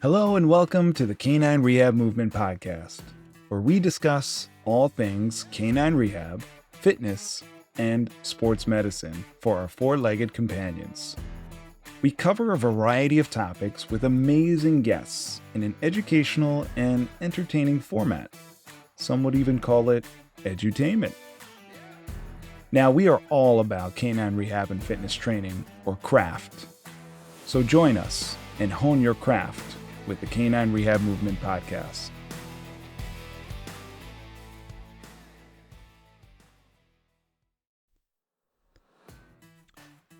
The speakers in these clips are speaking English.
Hello and welcome to the Canine Rehab Movement Podcast, where we discuss all things canine rehab, fitness, and sports medicine for our four-legged companions. We cover a variety of topics with amazing guests in an educational and entertaining format. Some would even call it edutainment. Now, we are all about canine rehab and fitness training, or craft. So join us and hone your craft with the Canine Rehab Movement Podcast.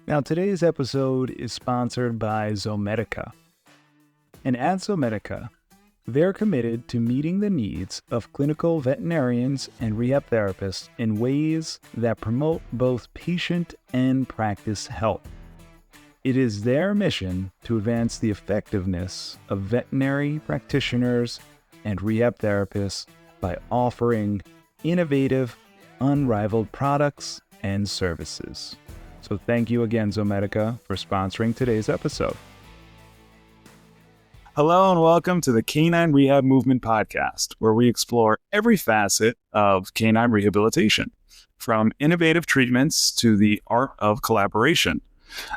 Now, today's episode is sponsored by Zomedica. And at Zomedica, they're committed to meeting the needs of clinical veterinarians and rehab therapists in ways that promote both patient and practice health. It is their mission to advance the effectiveness of veterinary practitioners and rehab therapists by offering innovative, unrivaled products and services. So thank you again, Zomedica, for sponsoring today's episode. Hello and welcome to the Canine Rehab Movement Podcast, where we explore every facet of canine rehabilitation, from innovative treatments to the art of collaboration.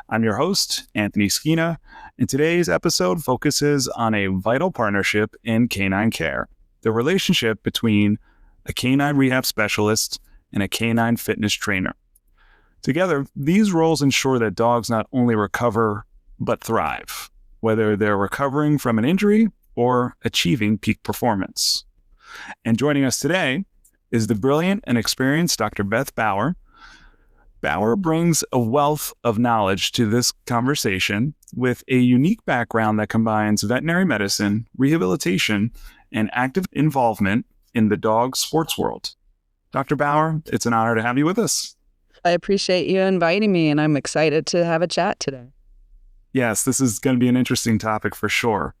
I'm your host, Anthony Schena, and today's episode focuses on a vital partnership in canine care, the relationship between a canine rehab specialist and a canine fitness trainer. Together, these roles ensure that dogs not only recover, but thrive, whether they're recovering from an injury or achieving peak performance. And joining us today is the brilliant and experienced Dr. Beth Bauer. Bauer brings a wealth of knowledge to this conversation with a unique background that combines veterinary medicine, rehabilitation, and active involvement in the dog sports world. Dr. Bauer, it's an honor to have you with us. I appreciate you inviting me, and I'm excited to have a chat today. Yes, this is going to be an interesting topic for sure.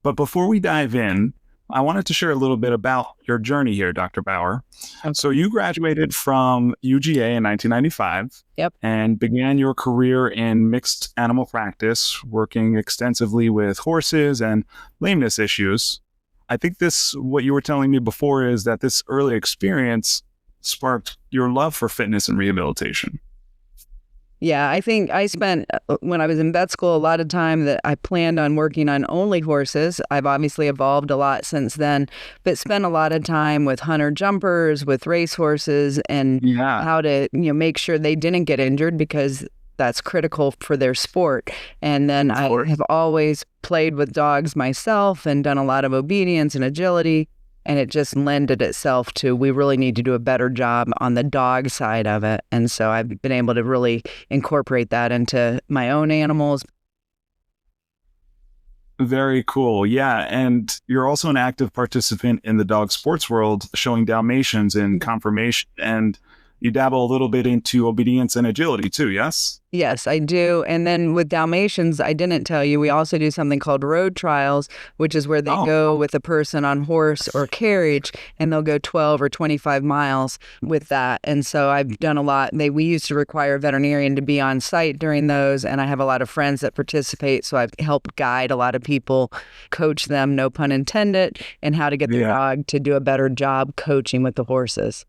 But before we dive in, I wanted to share a little bit about your journey here, Dr. Bauer. Okay. So you graduated from UGA in 1995 and began your career in mixed animal practice, working extensively with horses and lameness issues. I think what you were telling me before is that this early experience sparked your love for fitness and rehabilitation. Yeah, I think I spent, when I was in vet school, a lot of time that I planned on working on only horses. I've obviously evolved a lot since then, but spent a lot of time with hunter jumpers, with race horses, and how to make sure they didn't get injured, because that's critical for their sport. And then I have always played with dogs myself and done a lot of obedience and agility. And it just lended itself to, we really need to do a better job on the dog side of it. And so I've been able to really incorporate that into my own animals. Very cool. Yeah. And you're also an active participant in the dog sports world, showing Dalmatians in conformation. And you dabble a little bit into obedience and agility too, yes? Yes, I do. And then with Dalmatians, I didn't tell you, we also do something called road trials, which is where they go with a person on horse or carriage, and they'll go 12 or 25 miles with that. And so I've done a lot. We used to require a veterinarian to be on site during those, and I have a lot of friends that participate. So I've helped guide a lot of people, coach them, no pun intended, and how to get the dog to do a better job coaching with the horses.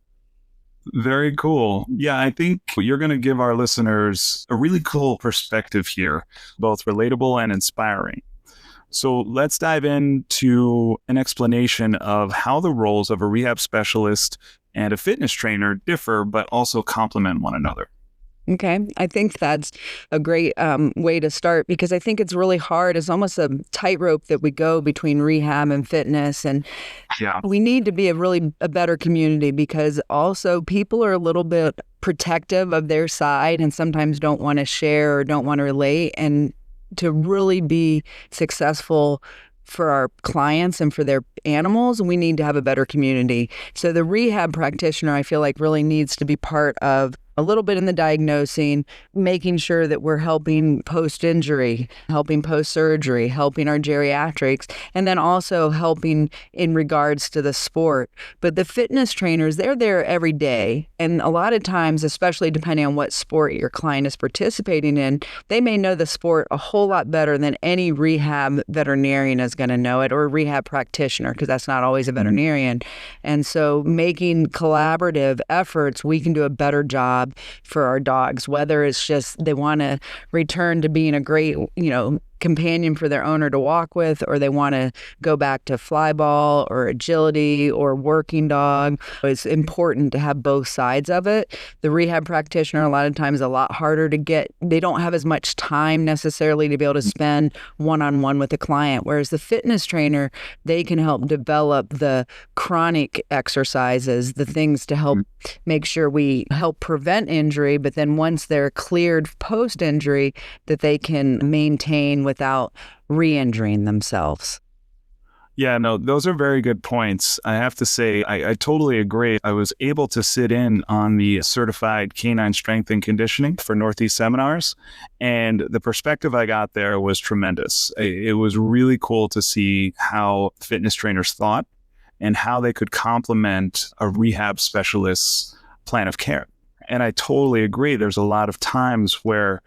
Very cool. Yeah, I think you're going to give our listeners a really cool perspective here, both relatable and inspiring. So let's dive into an explanation of how the roles of a rehab specialist and a fitness trainer differ, but also complement one another. Okay. I think that's a great way to start, because I think it's really hard. It's almost a tightrope that we go between rehab and fitness. And we need to be a better community, because also people are a little bit protective of their side and sometimes don't want to share or don't want to relate. And to really be successful for our clients and for their animals, we need to have a better community. So the rehab practitioner, I feel like, really needs to be part of a little bit in the diagnosing, making sure that we're helping post-injury, helping post-surgery, helping our geriatrics, and then also helping in regards to the sport. But the fitness trainers, they're there every day. And a lot of times, especially depending on what sport your client is participating in, they may know the sport a whole lot better than any rehab veterinarian is going to know it, or a rehab practitioner, because that's not always a veterinarian. And so making collaborative efforts, we can do a better job for our dogs, whether it's just they want to return to being a great, companion for their owner to walk with, or they want to go back to fly ball or agility or working dog. It's important to have both sides of it. The rehab practitioner, a lot of times, a lot harder to get. They don't have as much time necessarily to be able to spend one-on-one with a client, whereas the fitness trainer, they can help develop the chronic exercises, the things to help make sure we help prevent injury, but then once they're cleared post-injury, that they can maintain without re-injuring themselves. Yeah, no, those are very good points. I have to say, I totally agree. I was able to sit in on the certified canine strength and conditioning for Northeast seminars, and the perspective I got there was tremendous. It was really cool to see how fitness trainers thought and how they could complement a rehab specialist's plan of care. And I totally agree. There's a lot of times where,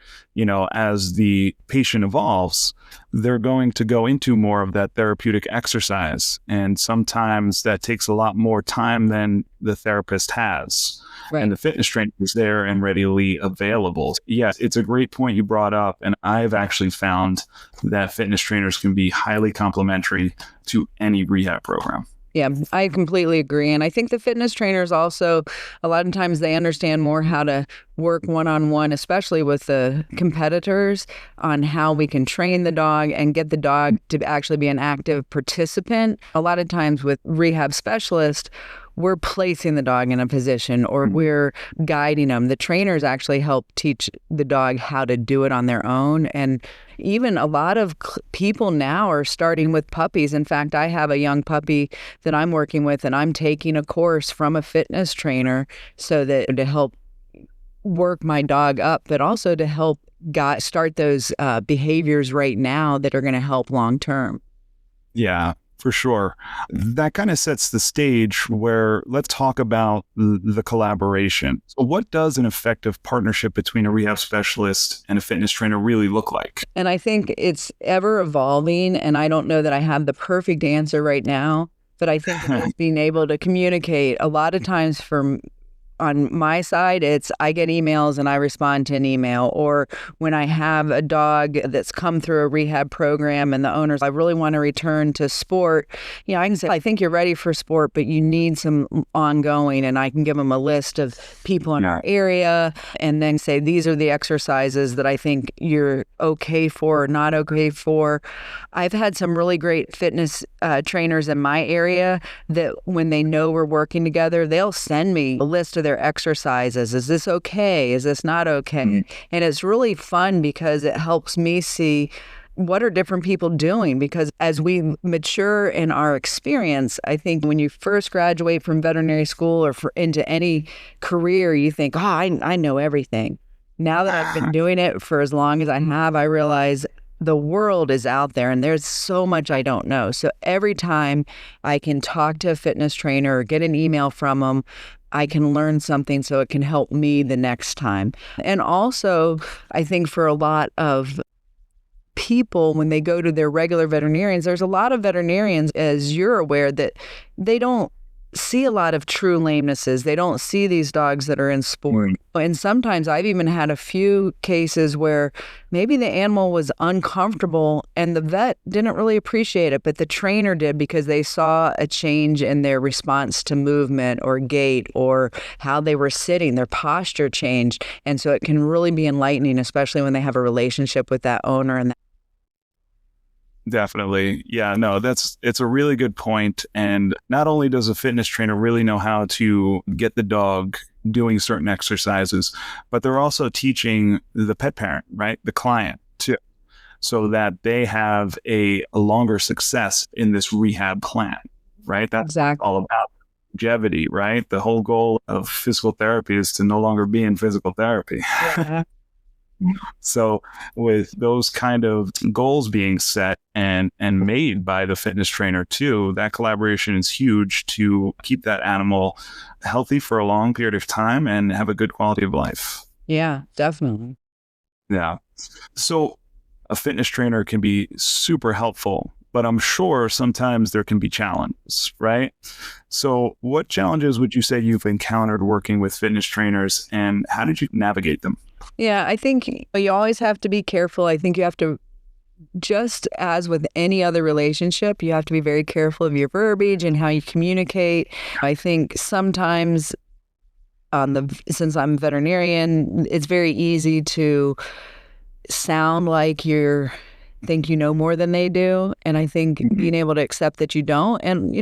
as the patient evolves, they're going to go into more of that therapeutic exercise. And sometimes that takes a lot more time than the therapist has. Right. And the fitness trainer is there and readily available. Yes, it's a great point you brought up. And I've actually found that fitness trainers can be highly complementary to any rehab program. Yeah, I completely agree. And I think the fitness trainers also, a lot of times they understand more how to work one-on-one, especially with the competitors, on how we can train the dog and get the dog to actually be an active participant. A lot of times with rehab specialists, we're placing the dog in a position or we're guiding them. The trainers actually help teach the dog how to do it on their own. And even a lot of people now are starting with puppies. In fact, I have a young puppy that I'm working with, and I'm taking a course from a fitness trainer so that to help work my dog up, but also to help start those behaviors right now that are going to help long term. Yeah. For sure. That kind of sets the stage where let's talk about the collaboration. So what does an effective partnership between a rehab specialist and a fitness trainer really look like? And I think it's ever evolving, and I don't know that I have the perfect answer right now, but I think it's being able to communicate. A lot of times on my side, it's I get emails and I respond to an email. Or when I have a dog that's come through a rehab program and the owners, I really want to return to sport. I can say, I think you're ready for sport, but you need some ongoing. And I can give them a list of people in our area and then say, these are the exercises that I think you're okay for or not okay for. I've had some really great fitness trainers in my area that when they know we're working together, they'll send me a list of their exercises. Is this okay? Is this not okay? And it's really fun because it helps me see what are different people doing, because as we mature in our experience, I think when you first graduate from veterinary school or into any career, you think, I know everything. Now that I've been doing it for as long as I have, I realize the world is out there and there's so much I don't know. So every time I can talk to a fitness trainer or get an email from them, I can learn something so it can help me the next time. And also, I think for a lot of people, when they go to their regular veterinarians, there's a lot of veterinarians, as you're aware, that they don't see a lot of true lamenesses. They don't see these dogs that are in sport. And sometimes I've even had a few cases where maybe the animal was uncomfortable and the vet didn't really appreciate it, but the trainer did because they saw a change in their response to movement or gait or how they were sitting, their posture changed. And so it can really be enlightening, especially when they have a relationship with that owner. And Definitely. Yeah, no, it's a really good point. And not only does a fitness trainer really know how to get the dog doing certain exercises, but they're also teaching the pet parent, right? The client too, so that they have a longer success in this rehab plan, right? That's exactly all about. longevity, right? The whole goal of physical therapy is to no longer be in physical therapy. Yeah. So with those kind of goals being set and made by the fitness trainer too, that collaboration is huge to keep that animal healthy for a long period of time and have a good quality of life. Yeah, definitely. Yeah. So a fitness trainer can be super helpful, but I'm sure sometimes there can be challenges, right? So what challenges would you say you've encountered working with fitness trainers, and how did you navigate them? Yeah, I think you always have to be careful. I think you have to, just as with any other relationship, you have to be very careful of your verbiage and how you communicate. I think sometimes since I'm a veterinarian, it's very easy to sound like think you know more than they do. And I think being able to accept that you don't, and,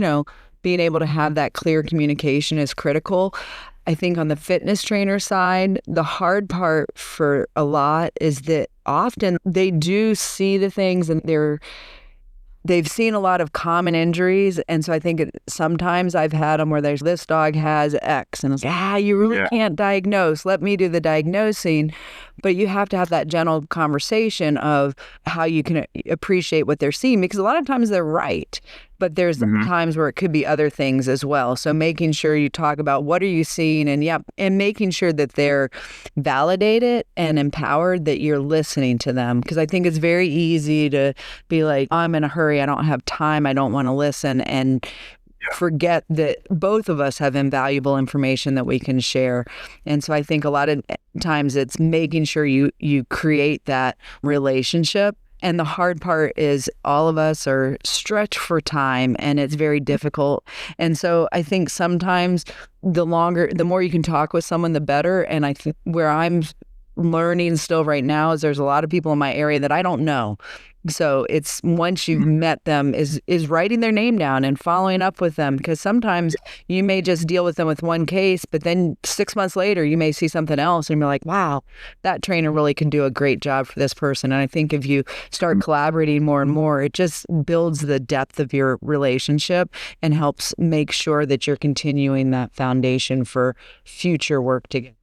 being able to have that clear communication is critical. I think on the fitness trainer side, the hard part for a lot is that often they do see the things and they've seen a lot of common injuries. And so I think sometimes I've had them where this dog has X, and it's you really can't diagnose. Let me do the diagnosing. But you have to have that gentle conversation of how you can appreciate what they're seeing, because a lot of times they're right, but there's times where it could be other things as well. So making sure you talk about what are you seeing, and making sure that they're validated and empowered, that you're listening to them. Because I think it's very easy to be like, I'm in a hurry, I don't have time, I don't want to listen, and forget that both of us have invaluable information that we can share. And so I think a lot of times it's making sure you create that relationship. And the hard part is all of us are stretched for time, and it's very difficult. And so I think sometimes the more you can talk with someone, the better. And I think where I'm learning still right now is there's a lot of people in my area that I don't know. So it's, once you've met them, is writing their name down and following up with them, because sometimes you may just deal with them with one case, but then 6 months later you may see something else and you're like, wow, that trainer really can do a great job for this person. And I think if you start collaborating more and more, it just builds the depth of your relationship and helps make sure that you're continuing that foundation for future work together.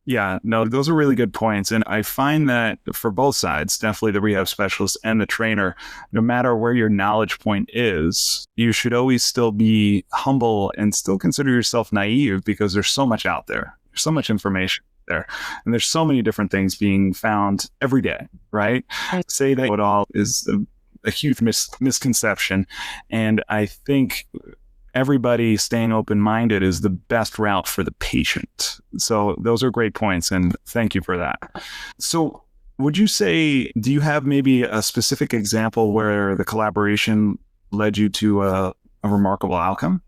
Yeah, no, those are really good points. And I find that for both sides, definitely the rehab specialist and the trainer, no matter where your knowledge point is, you should always still be humble and still consider yourself naive, because there's so much out there. There's so much information there. And there's so many different things being found every day, right? Say that it all is a huge misconception. And I think everybody staying open-minded is the best route for the patient. So those are great points, and thank you for that. So would you say, do you have maybe a specific example where the collaboration led you to a remarkable outcome?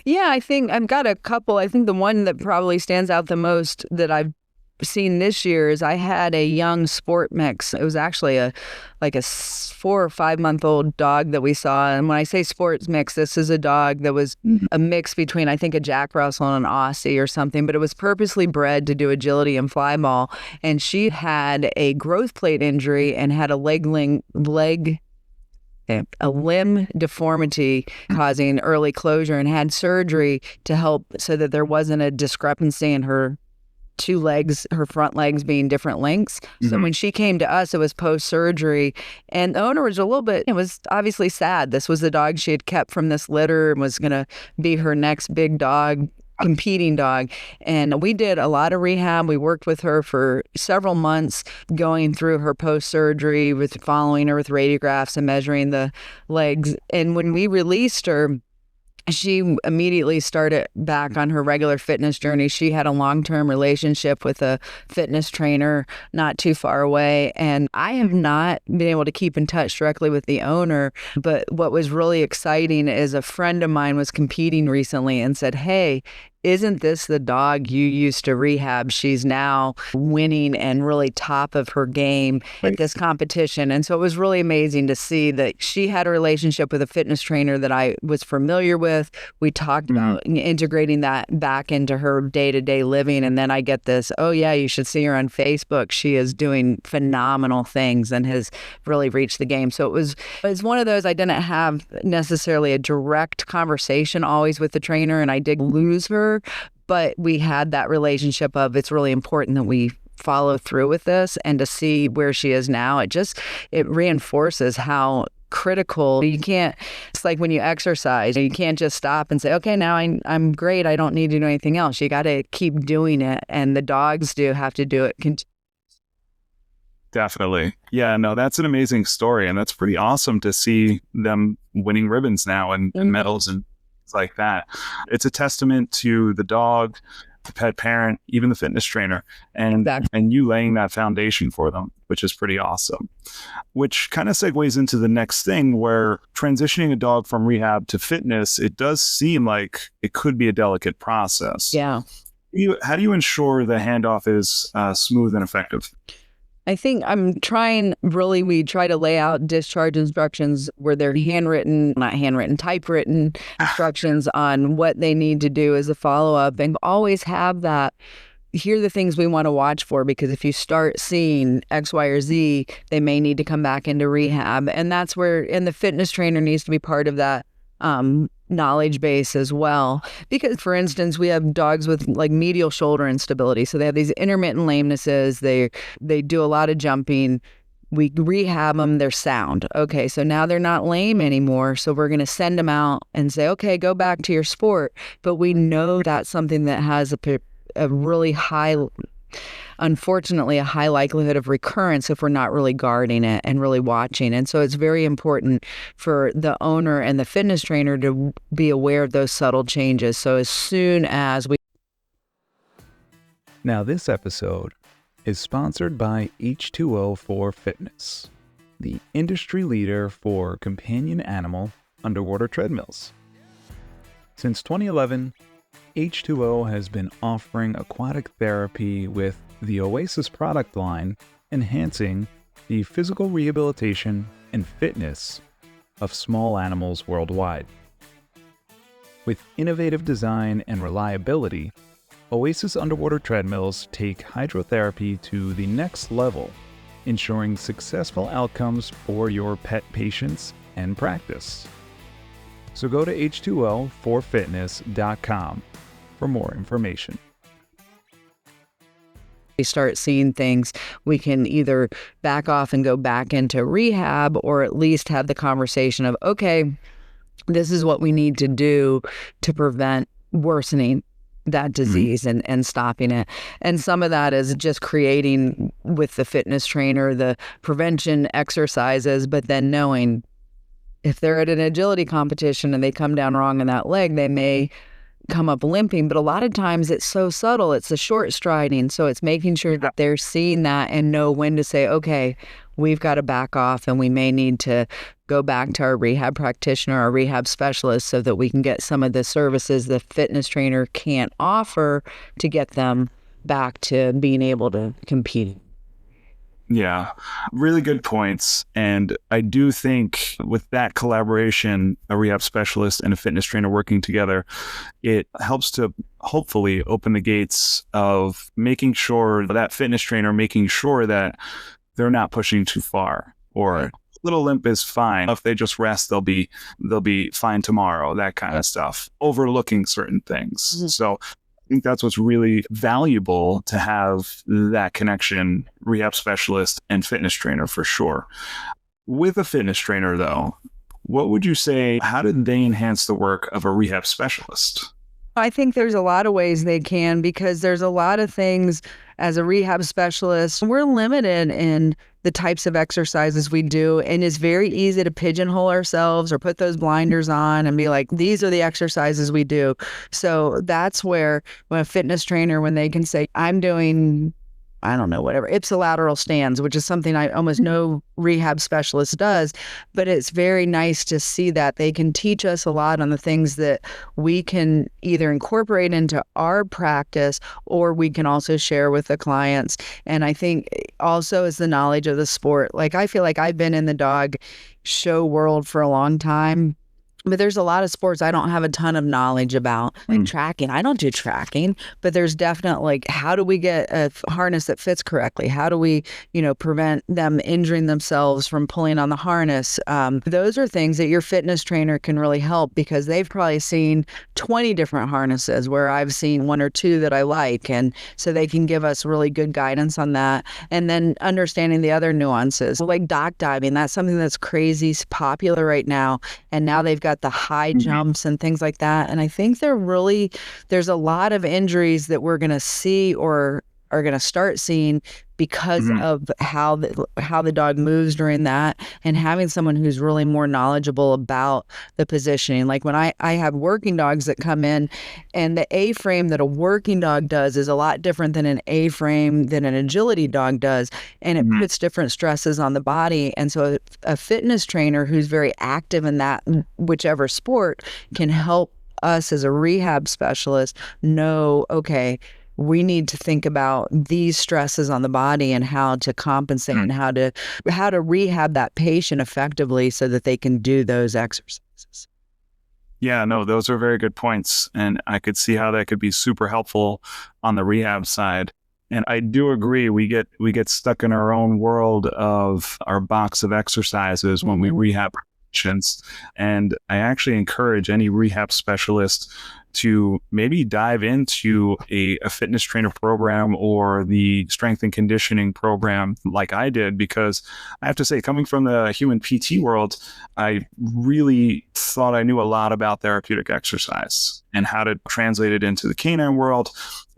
Yeah, I think I've got a couple. I think the one that probably stands out the most that I've seen this year is I had a young sport mix. It was actually a 4 or 5 month old dog that we saw. And when I say sports mix, this is a dog that was a mix between, I think, a Jack Russell and an Aussie or something, but it was purposely bred to do agility and fly ball. And she had a growth plate injury and had a limb deformity causing early closure, and had surgery to help so that there wasn't a discrepancy in her two legs, her front legs being different lengths. So when she came to us, it was post-surgery, and the owner was it was obviously sad. This was the dog she had kept from this litter and was going to be her next big dog, competing dog. And we did a lot of rehab. We worked with her for several months, going through her post-surgery, with following her with radiographs and measuring the legs. And when we released her, she immediately started back on her regular fitness journey. She had a long-term relationship with a fitness trainer not too far away. And I have not been able to keep in touch directly with the owner. But what was really exciting is a friend of mine was competing recently and said, hey, isn't this the dog you used to rehab? She's now winning and really top of her game at this competition. And so it was really amazing to see that she had a relationship with a fitness trainer that I was familiar with. We talked about integrating that back into her day-to-day living. And then I get this, oh yeah, you should see her on Facebook. She is doing phenomenal things and has really reached the game. So it's one of those, I didn't have necessarily a direct conversation always with the trainer, and I did lose her, but we had that relationship of it's really important that we follow through with this, and to see where she is now, it reinforces how critical. It's like when you exercise, you can't just stop and say, okay, now I'm great, I don't need to do anything else. You got to keep doing it, and the dogs do have to do it continuously. Definitely. Yeah, no, that's an amazing story. And that's pretty awesome to see them winning ribbons now and medals and things like that. It's a testament to the dog, the pet parent, even the fitness trainer, and you laying that foundation for them, which is pretty awesome. Which kind of segues into the next thing, where transitioning a dog from rehab to fitness, it does seem like it could be a delicate process. Yeah. How do you ensure the handoff is smooth and effective? I think we try to lay out discharge instructions where they're typewritten instructions on what they need to do as a follow-up, and always have that. Here are the things we want to watch for, because if you start seeing X, Y, or Z, they may need to come back into rehab. And that's and the fitness trainer needs to be part of that knowledge base as well. Because, for instance, we have dogs with like medial shoulder instability. So they have these intermittent lamenesses. They do a lot of jumping. We rehab them, they're sound. Okay, so now they're not lame anymore. So we're going to send them out and say, okay, go back to your sport. But we know that's something that has a really high, unfortunately, a high likelihood of recurrence if we're not really guarding it and really watching. And so it's very important for the owner and the fitness trainer to be aware of those subtle changes. So as soon as we... Now this episode is sponsored by H2O for Fitness, the industry leader for companion animal underwater treadmills. Since 2011, H2O has been offering aquatic therapy with the Oasis product line, enhancing the physical rehabilitation and fitness of small animals worldwide. With innovative design and reliability, Oasis underwater treadmills take hydrotherapy to the next level, ensuring successful outcomes for your pet patients and practice. So go to h2oforfitness.com for more information. We start seeing things, we can either back off and go back into rehab, or at least have the conversation of, okay, this is what we need to do to prevent worsening that disease and stopping it. And some of that is just creating with the fitness trainer the prevention exercises, but then knowing if they're at an agility competition and they come down wrong in that leg, they may come up limping. But a lot of times it's so subtle, it's the short striding. So it's making sure that they're seeing that and know when to say, okay, we've got to back off and we may need to go back to our rehab practitioner, our rehab specialist, so that we can get some of the services the fitness trainer can't offer to get them back to being able to compete. Yeah, really good points. And I do think with that collaboration, a rehab specialist and a fitness trainer working together, it helps to hopefully open the gates of making sure that fitness trainer, making sure that they're not pushing too far, or little limp is fine. If they just rest, they'll be fine tomorrow, that kind of stuff, overlooking certain things. Mm-hmm. So I think that's what's really valuable, to have that connection, rehab specialist and fitness trainer for sure. With a fitness trainer though, what would you say, how did they enhance the work of a rehab specialist? I think there's a lot of ways they can, because there's a lot of things as a rehab specialist, we're limited in the types of exercises we do. And it's very easy to pigeonhole ourselves or put those blinders on and be like, these are the exercises we do. So that's where, when a fitness trainer, when they can say, I'm doing I don't know, whatever, ipsilateral stands, which is something almost no rehab specialist does, but it's very nice to see that they can teach us a lot on the things that we can either incorporate into our practice or we can also share with the clients. And I think also is the knowledge of the sport. Like, I feel like I've been in the dog show world for a long time, but there's a lot of sports I don't have a ton of knowledge about. Like tracking, I don't do tracking, but there's definitely, like, how do we get a harness that fits correctly? How do we, prevent them injuring themselves from pulling on the harness? Those are things that your fitness trainer can really help, because they've probably seen 20 different harnesses where I've seen one or two that I like. And so they can give us really good guidance on that. And then understanding the other nuances, like dock diving, that's something that's crazy popular right now. And now they've got the high jumps and things like that. And I think there's a lot of injuries that we're going to see or are going to start seeing because of how the dog moves during that, and having someone who's really more knowledgeable about the positioning. Like when I have working dogs that come in, and the A-frame that a working dog does is a lot different than an A-frame that an agility dog does, and it puts different stresses on the body. And so a fitness trainer who's very active in that whichever sport can help us as a rehab specialist know, okay, we need to think about these stresses on the body and how to compensate and how to rehab that patient effectively so that they can do those exercises. Yeah, no, those are very good points. And I could see how that could be super helpful on the rehab side. And I do agree, we get stuck in our own world of our box of exercises when we rehab patients. And I actually encourage any rehab specialist to maybe dive into a fitness trainer program or the strength and conditioning program like I did, because I have to say, coming from the human PT world, I really thought I knew a lot about therapeutic exercise and how to translate it into the canine world.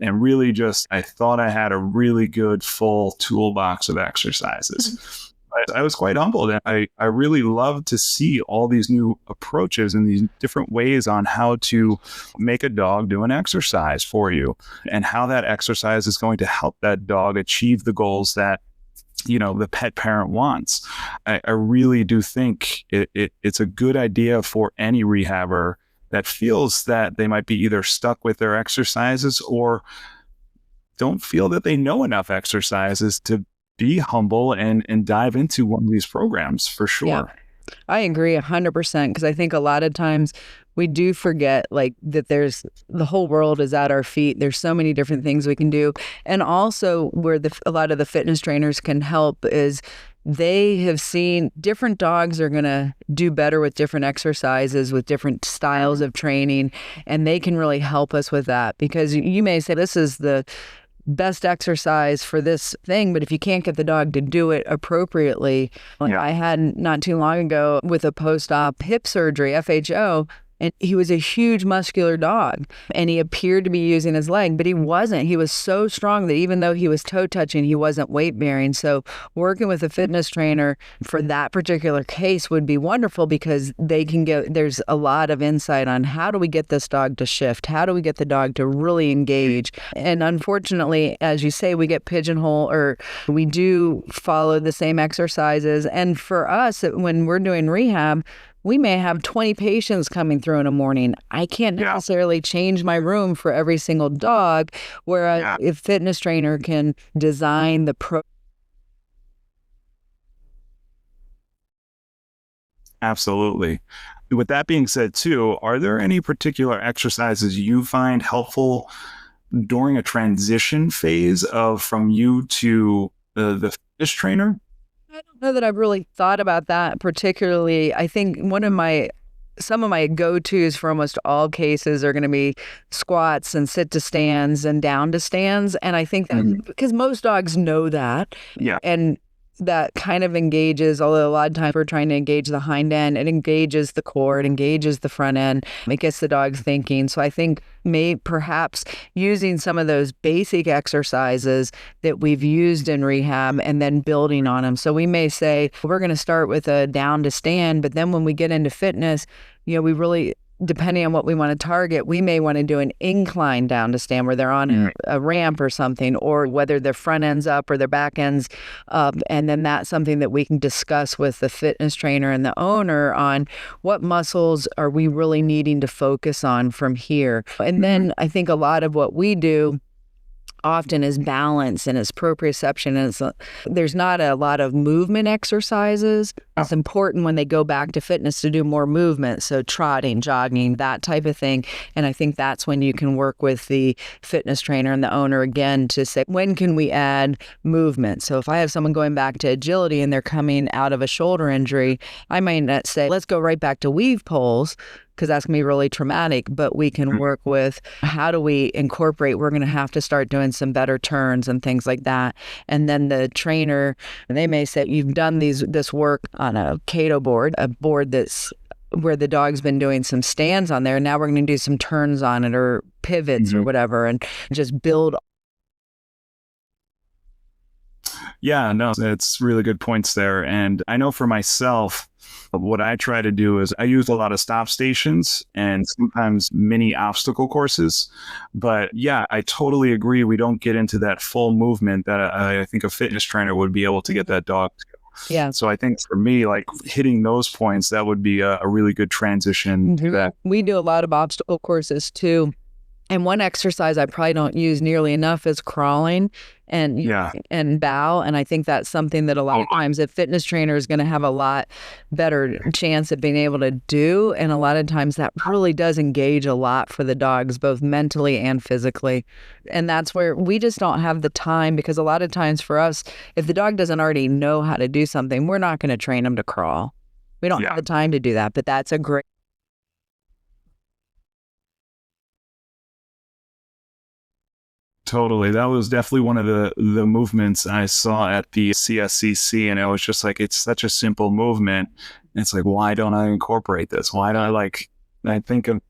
And really I thought I had a really good full toolbox of exercises. I was quite humbled. I really love to see all these new approaches and these different ways on how to make a dog do an exercise for you, and how that exercise is going to help that dog achieve the goals that the pet parent wants. I really do think it's a good idea for any rehabber that feels that they might be either stuck with their exercises or don't feel that they know enough exercises to be humble and dive into one of these programs for sure. Yeah, I agree 100%, because I think a lot of times we do forget that there's the whole world is at our feet. There's so many different things we can do. And also where a lot of the fitness trainers can help is they have seen different dogs are going to do better with different exercises, with different styles of training. And they can really help us with that, because you may say this is the best exercise for this thing, but if you can't get the dog to do it appropriately, I had not too long ago with a post-op hip surgery, FHO, and he was a huge muscular dog, and he appeared to be using his leg, but he wasn't. He was so strong that even though he was toe touching, he wasn't weight bearing. So working with a fitness trainer for that particular case would be wonderful, because there's a lot of insight on how do we get this dog to shift? How do we get the dog to really engage? And unfortunately, as you say, we get pigeonholed, or we do follow the same exercises. And for us, when we're doing rehab, we may have 20 patients coming through in a morning. I can't necessarily change my room for every single dog, whereas a fitness trainer can design the Absolutely. With that being said too, are there any particular exercises you find helpful during a transition phase from you to the fitness trainer? I don't know that I've really thought about that particularly. I think some of my go-tos for almost all cases are going to be squats and sit to stands and down to stands. And I think that because most dogs know that. Yeah. And that kind of engages, although a lot of times we're trying to engage the hind end, it engages the core, it engages the front end, it gets the dog thinking. So I think perhaps using some of those basic exercises that we've used in rehab and then building on them. So we may say, we're going to start with a down to stand, but then when we get into fitness, we really depending on what we want to target, we may want to do an incline down to stand where they're on a ramp or something, or whether their front end's up or their back end's up. And then that's something that we can discuss with the fitness trainer and the owner on what muscles are we really needing to focus on from here. And then I think a lot of what we do often is balance and is proprioception. And there's not a lot of movement exercises. It's important when they go back to fitness to do more movement. So trotting, jogging, that type of thing. And I think that's when you can work with the fitness trainer and the owner again to say, when can we add movement? So if I have someone going back to agility and they're coming out of a shoulder injury, I might not say, let's go right back to weave poles, because that's going to be really traumatic, but we can work with how do we incorporate, we're going to have to start doing some better turns and things like that. And then the trainer, they may say, you've done this work on a Cato board, a board that's where the dog's been doing some stands on there. Now we're going to do some turns on it or pivots or whatever, and just build. Yeah, no, it's really good points there. And I know for myself, what I try to do is I use a lot of stop stations and sometimes mini obstacle courses. But yeah, I totally agree. We don't get into that full movement that I think a fitness trainer would be able to get that dog to. Yeah. So I think for me, like hitting those points, that would be a really good transition to that. We do a lot of obstacle courses too. And one exercise I probably don't use nearly enough is crawling and bow. And I think that's something that a lot of times a fitness trainer is going to have a lot better chance of being able to do. And a lot of times that really does engage a lot for the dogs, both mentally and physically. And that's where we just don't have the time, because a lot of times for us, if the dog doesn't already know how to do something, we're not going to train them to crawl. We don't have the time to do that, but that's a great. Totally. That was definitely one of the movements I saw at the CSCC, and it was just like, it's such a simple movement. And it's like, why don't I incorporate this? Why don't I think of,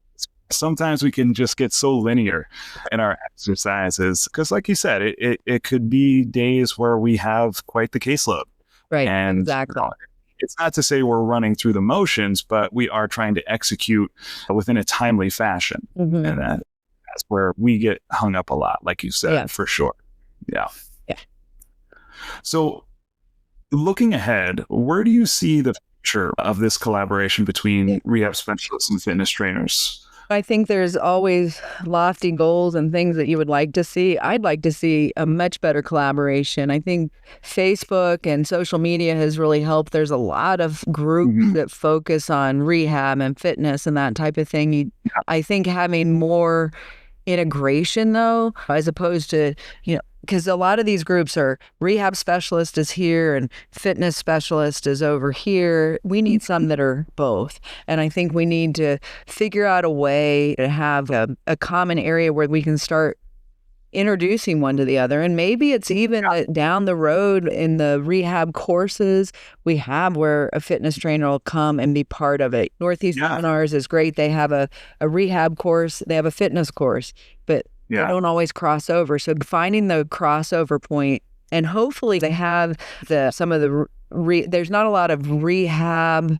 sometimes we can just get so linear in our exercises. Because like you said, it could be days where we have quite the caseload. Right, and exactly. It's not to say we're running through the motions, but we are trying to execute within a timely fashion. And that's where we get hung up a lot, like you said, for sure. Yeah. So looking ahead, where do you see the future of this collaboration between rehab specialists and fitness trainers? I think there's always lofty goals and things that you would like to see. I'd like to see a much better collaboration. I think Facebook and social media has really helped. There's a lot of groups that focus on rehab and fitness and that type of thing. I think having more integration, though, as opposed to, because a lot of these groups are rehab specialist is here and fitness specialist is over here. We need some that are both. And I think we need to figure out a way to have a common area where we can start introducing one to the other. And maybe it's even down the road in the rehab courses we have where a fitness trainer will come and be part of it. Northeast Seminars is great. They have a rehab course. They have a fitness course, but they don't always cross over. So finding the crossover point, and hopefully they have there's not a lot of rehab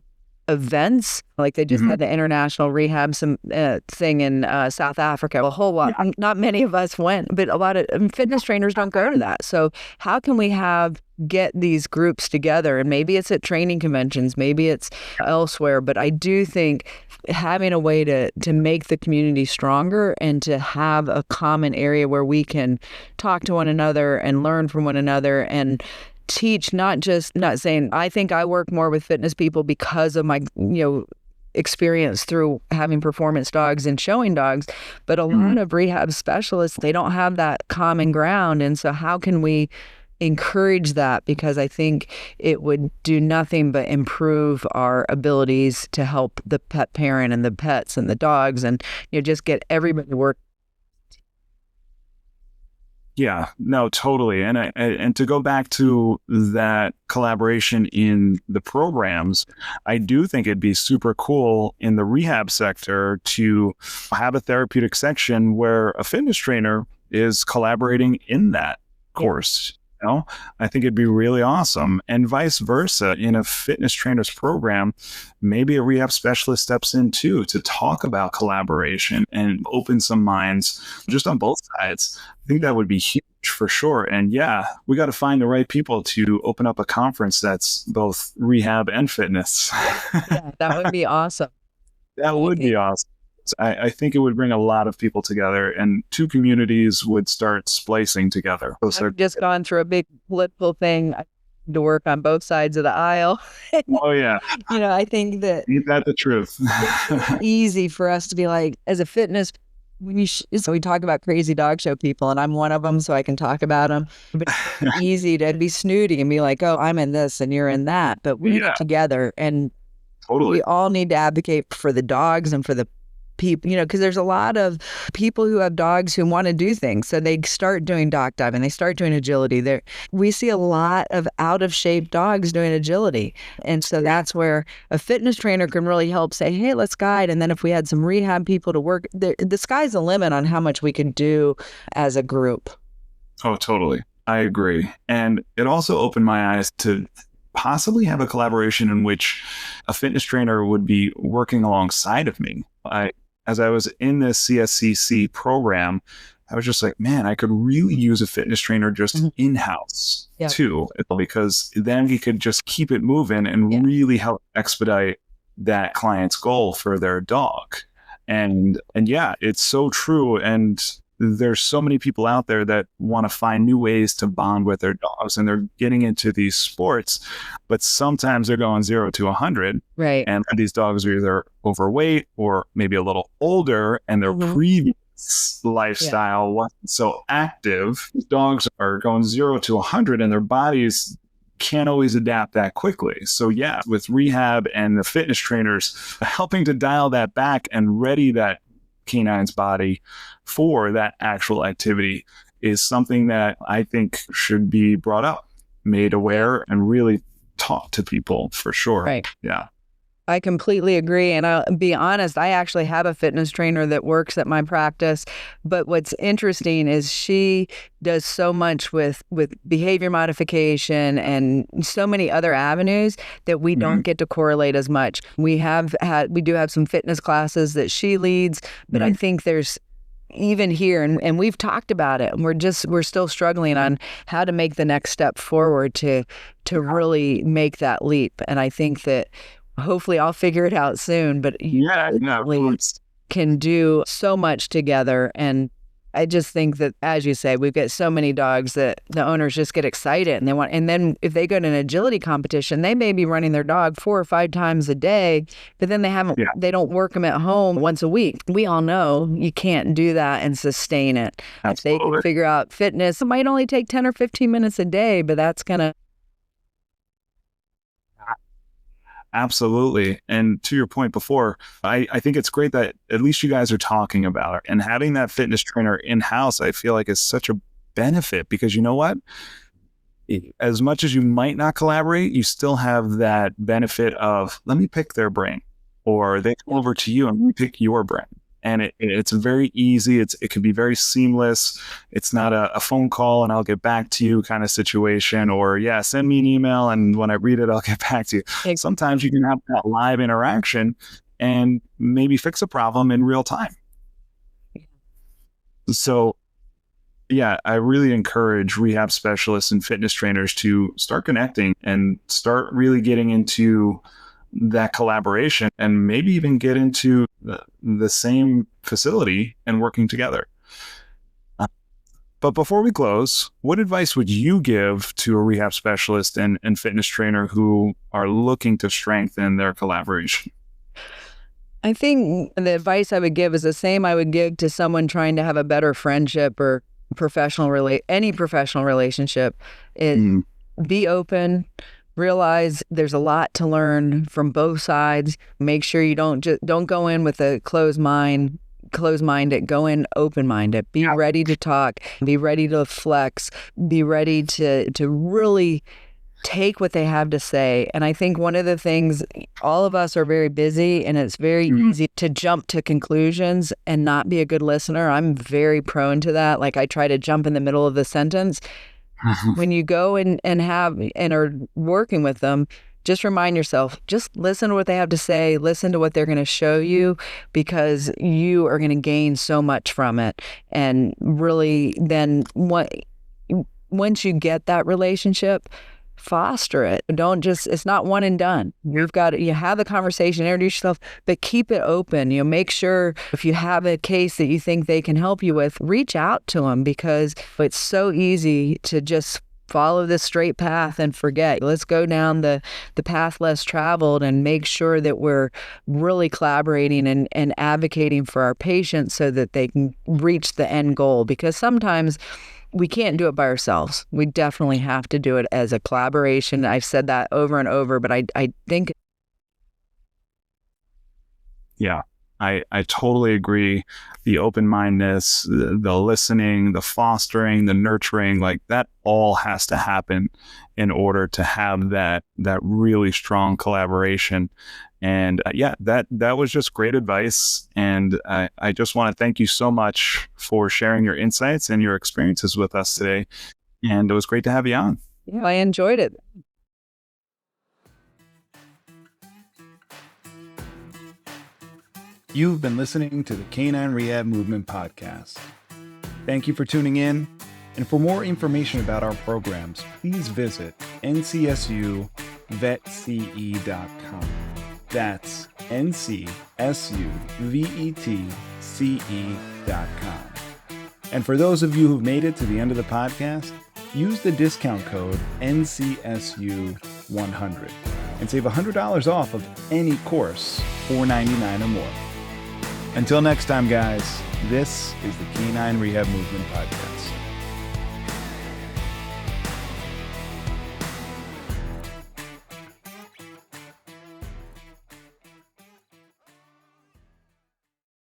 events. Like they just had the international rehab thing in South Africa. A whole lot. Not many of us went, but a lot of fitness trainers don't go to that. So how can we get these groups together? And maybe it's at training conventions, maybe it's elsewhere. But I do think having a way to make the community stronger and to have a common area where we can talk to one another and learn from one another and teach, not saying I think I work more with fitness people because of my experience through having performance dogs and showing dogs, but a lot of rehab specialists, they don't have that common ground. And so how can we encourage that? Because I think it would do nothing but improve our abilities to help the pet parent and the pets and the dogs, and just get everybody working. Yeah, no, totally. And to go back to that collaboration in the programs, I do think it'd be super cool in the rehab sector to have a therapeutic section where a fitness trainer is collaborating in that course. I think it'd be really awesome. And vice versa, in a fitness trainer's program, maybe a rehab specialist steps in too to talk about collaboration and open some minds just on both sides. I think that would be huge for sure. And yeah, we got to find the right people to open up a conference that's both rehab and fitness. Yeah, that would be awesome. That would be awesome. I think it would bring a lot of people together, and two communities would start splicing together. I've just gone through a big political thing. I had to work on both sides of the aisle. Oh, yeah. I think that Ain't that the truth? it's easy for us to be like, as a fitness, so we talk about crazy dog show people, and I'm one of them, so I can talk about them. But it's easy to be snooty and be like, oh, I'm in this and you're in that. But we're in it together, and Totally. we all need to advocate for the dogs and for the people, because there's a lot of people who have dogs who want to do things. So they start doing dock diving, they start doing agility. We see a lot of out of shape dogs doing agility. And so that's where a fitness trainer can really help say, hey, let's guide. And then if we had some rehab people to work, the sky's the limit on how much we can do as a group. Oh, totally. I agree. And it also opened my eyes to possibly have a collaboration in which a fitness trainer would be working alongside of me. As I was in this CSCC program, I was just like, man, I could really use a fitness trainer just in-house too, because then he could just keep it moving and really help expedite that client's goal for their dog. And yeah, it's so true. And there's so many people out there that want to find new ways to bond with their dogs, and they're getting into these sports, but sometimes they're going 0 to 100. Right. And these dogs are either overweight or maybe a little older, and their previous lifestyle wasn't so active. Dogs are going 0 to 100, and their bodies can't always adapt that quickly. So yeah, with rehab and the fitness trainers helping to dial that back and ready that canine's body for that actual activity is something that I think should be brought up, made aware, and really taught to people for sure. Right. Yeah. I completely agree. And I'll be honest, I actually have a fitness trainer that works at my practice. But what's interesting is she does so much with behavior modification and so many other avenues that we don't get to correlate as much. We do have some fitness classes that she leads, but I think there's even here, and we've talked about it, and we're still struggling on how to make the next step forward to really make that leap. And I think that hopefully I'll figure it out soon, but can do so much together. And I just think that, as you say, we've got so many dogs that the owners just get excited and then if they go to an agility competition, they may be running their dog 4 or 5 times a day, but then they don't work them at home once a week. We all know you can't do that and sustain it. Absolutely. If they can figure out fitness, it might only take 10 or 15 minutes a day, but that's going to. Absolutely. And to your point before, I think it's great that at least you guys are talking about it, and having that fitness trainer in-house, I feel like is such a benefit, because you know what? As much as you might not collaborate, you still have that benefit of, let me pick their brain, or they come over to you and let me pick your brain. And it's very easy. It can be very seamless. It's not a phone call and I'll get back to you kind of situation, or send me an email and when I read it, I'll get back to you. Sometimes you can have that live interaction and maybe fix a problem in real time. So yeah, I really encourage rehab specialists and fitness trainers to start connecting and start really getting into that collaboration, and maybe even get into the same facility and working together. But before we close, what advice would you give to a rehab specialist and fitness trainer who are looking to strengthen their collaboration? I think the advice I would give is the same I would give to someone trying to have a better friendship or any professional relationship is be open. Realize there's a lot to learn from both sides. Make sure you don't go in with a closed-minded. Go in open-minded. Be ready to talk. Be ready to flex. Be ready to really take what they have to say. And I think one of the things, all of us are very busy, and it's very easy to jump to conclusions and not be a good listener. I'm very prone to that. Like, I try to jump in the middle of the sentence. When you go and are working with them, just remind yourself, just listen to what they have to say, listen to what they're going to show you, because you are going to gain so much from it. And really then once you get that relationship, foster it. It's not one and done. You have the conversation, introduce yourself, but keep it open. Make sure if you have a case that you think they can help you with, reach out to them, because it's so easy to just follow this straight path and forget. Let's go down the path less traveled and make sure that we're really collaborating and advocating for our patients so that they can reach the end goal, because sometimes we can't do it by ourselves. We definitely have to do it as a collaboration. I've said that over and over, but I think. Yeah, I totally agree. The open-mindedness, the listening, the fostering, the nurturing, like that all has to happen in order to have that really strong collaboration. And that was just great advice. And I just want to thank you so much for sharing your insights and your experiences with us today. And it was great to have you on. Yeah, I enjoyed it. You've been listening to the Canine Rehab Movement Podcast. Thank you for tuning in. And for more information about our programs, please visit ncsuvetce.com. That's ncsuvetce.com. And for those of you who've made it to the end of the podcast, use the discount code NCSU100 and save $100 off of any course, $4.99 or more. Until next time, guys, this is the Canine Rehab Movement Podcast.